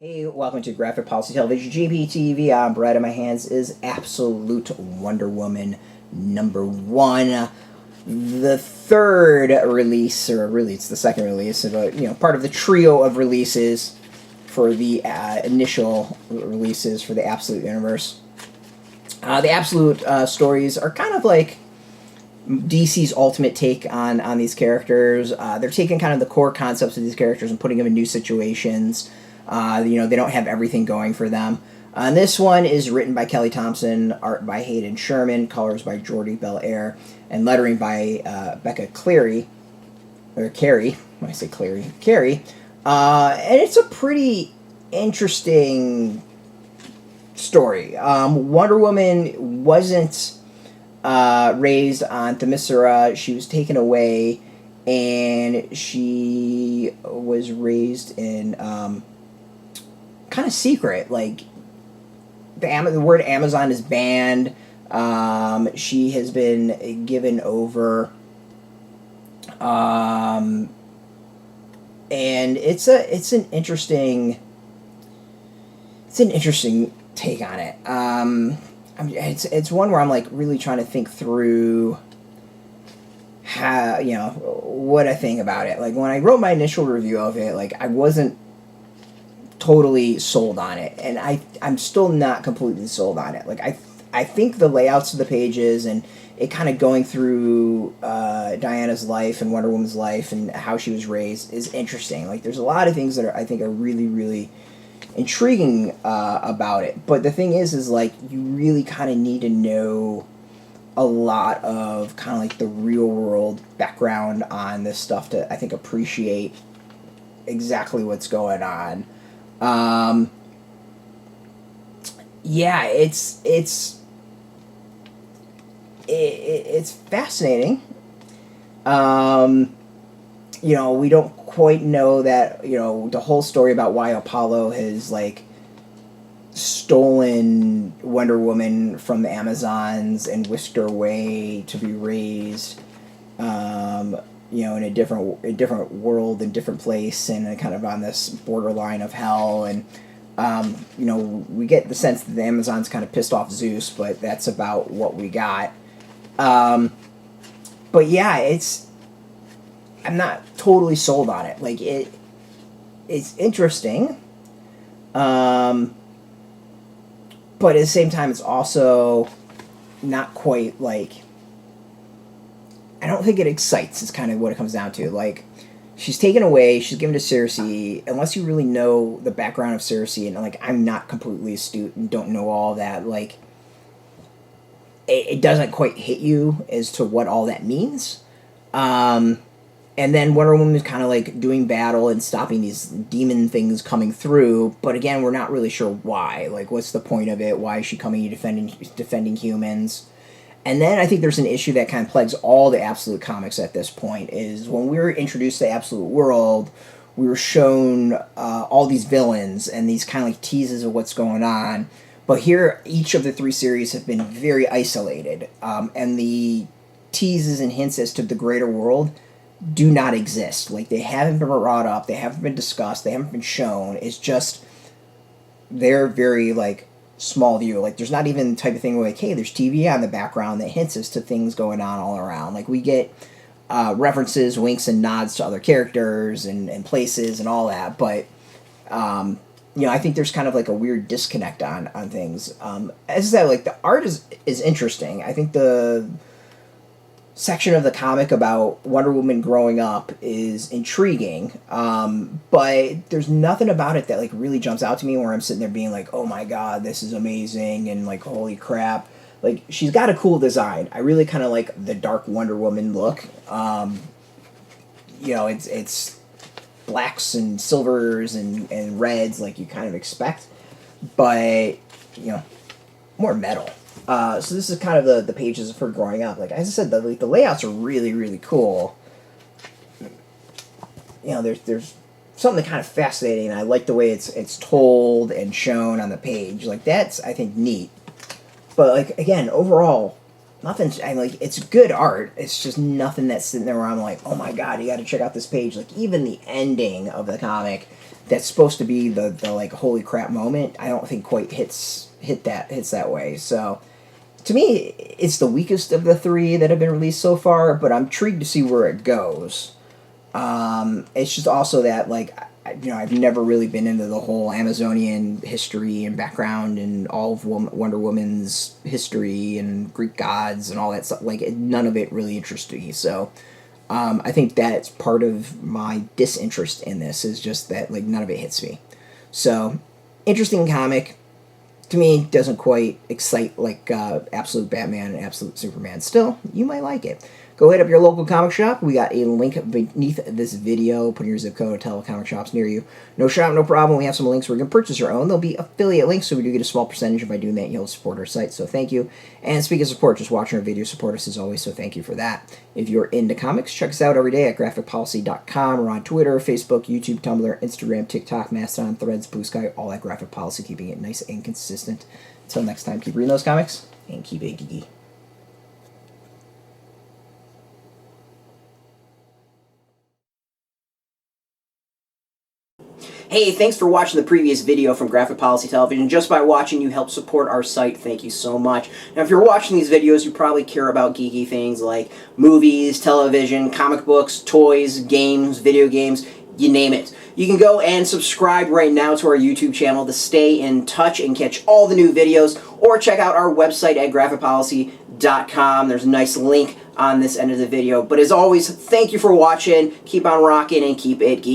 Hey, welcome to Graphic Policy Television, GPTV. I'm Brett, and my hands is Absolute Wonder Woman #1. The third release, or really it's the second release, but part of the trio of releases for the initial releases for the Absolute universe. The Absolute stories are kind of like DC's ultimate take on these characters. They're taking kind of the core concepts of these characters and putting them in new situations. They don't have everything going for them. This one is written by Thompson, art by Hayden Sherman, colors by Jordie Bellaire, and lettering by Becca Carey. When I say Carey. And it's a pretty interesting story. Wonder Woman wasn't raised on Themyscira. She was taken away, and she was raised in kind of secret. Like the word Amazon is banned. She has been given over, and it's an interesting take on it. It's one where I'm like really trying to think through how what I think about it. Like when I wrote my initial review of it, like I wasn't totally sold on it, and I'm still not completely sold on it. Like I think the layouts of the pages and it kind of going through Diana's life and Wonder Woman's life and how she was raised is interesting. Like there's a lot of things that I think are really, really intriguing about it. But the thing is like you really kind of need to know a lot of kind of like the real world background on this stuff to, I think, appreciate exactly what's going on. It's fascinating. We don't quite know that, the whole story about why Apollo has like stolen Wonder Woman from the Amazons and whisked her away to be raised, in a different world and different place, and kind of on this borderline of hell. And we get the sense that the Amazons kind of pissed off Zeus, but that's about what we got. But yeah, I'm not totally sold on it. Like it's interesting, but at the same time, it's also not quite like. I don't think it excites. Is kind of what it comes down to. Like, she's taken away. She's given to Circe. Unless you really know the background of Circe, and like I'm not completely astute and don't know all that. Like, it doesn't quite hit you as to what all that means. And then Wonder Woman is kind of like doing battle and stopping these demon things coming through. But again, we're not really sure why. Like, what's the point of it? Why is she coming defending humans? And then I think there's an issue that kind of plagues all the Absolute comics at this point, is when we were introduced to the Absolute world, we were shown all these villains and these kind of like teases of what's going on. But here, each of the three series have been very isolated. And the teases and hints as to the greater world do not exist. Like, they haven't been brought up, they haven't been discussed, they haven't been shown. It's just, they're very, like, small view. Like, there's not even the type of thing where, like, hey, there's TV on the background that hints as to things going on all around. Like, we get references, winks, and nods to other characters and places and all that, but I think there's kind of like a weird disconnect on things. As I said, like, the art is interesting. I think the section of the comic about Wonder Woman growing up is intriguing, but there's nothing about it that like really jumps out to me where I'm sitting there being like, oh my god, this is amazing, and like, holy crap. Like, she's got a cool design. I really kind of like the dark Wonder Woman look. It's blacks and silvers and reds like you kind of expect, but more metal. So this is kind of the pages of her growing up. Like, as I said, the layouts are really, really cool. There's something kind of fascinating, and I like the way it's told and shown on the page. Like, that's, I think, neat. But like, again, overall, nothing's, I like, it's good art. It's just nothing that's sitting there where I'm like, oh my god, you got to check out this page. Like, even the ending of the comic that's supposed to be the like holy crap moment, I don't think quite hits that way. So to me, it's the weakest of the three that have been released so far, but I'm intrigued to see where it goes. It's just also that, like, I've never really been into the whole Amazonian history and background and all of Wonder Woman's history and Greek gods and all that stuff. Like, none of it really interests me. So, I think that's part of my disinterest in this, is just that, like, none of it hits me. So, interesting comic. To me, doesn't quite excite like Absolute Batman and Absolute Superman. Still, you might like it. Go hit up your local comic shop. We got a link beneath this video. Put in your zip code, tell comic shops near you. No shop, no problem. We have some links where you can purchase your own. They'll be affiliate links, so we do get a small percentage. And by doing that, you'll support our site, so thank you. And speaking of support, just watching our videos support us as always, so thank you for that. If you're into comics, check us out every day at graphicpolicy.com. We're on Twitter, Facebook, YouTube, Tumblr, Instagram, TikTok, Mastodon, Threads, Blue Sky, all that graphic policy, keeping it nice and consistent. Until next time, keep reading those comics, and keep it geeky. Hey, thanks for watching the previous video from Graphic Policy Television. Just by watching, you help support our site. Thank you so much. Now, if you're watching these videos, you probably care about geeky things like movies, television, comic books, toys, games, video games, you name it. You can go and subscribe right now to our YouTube channel to stay in touch and catch all the new videos, or check out our website at graphicpolicy.com. There's a nice link on this end of the video. But as always, thank you for watching. Keep on rocking and keep it geeky.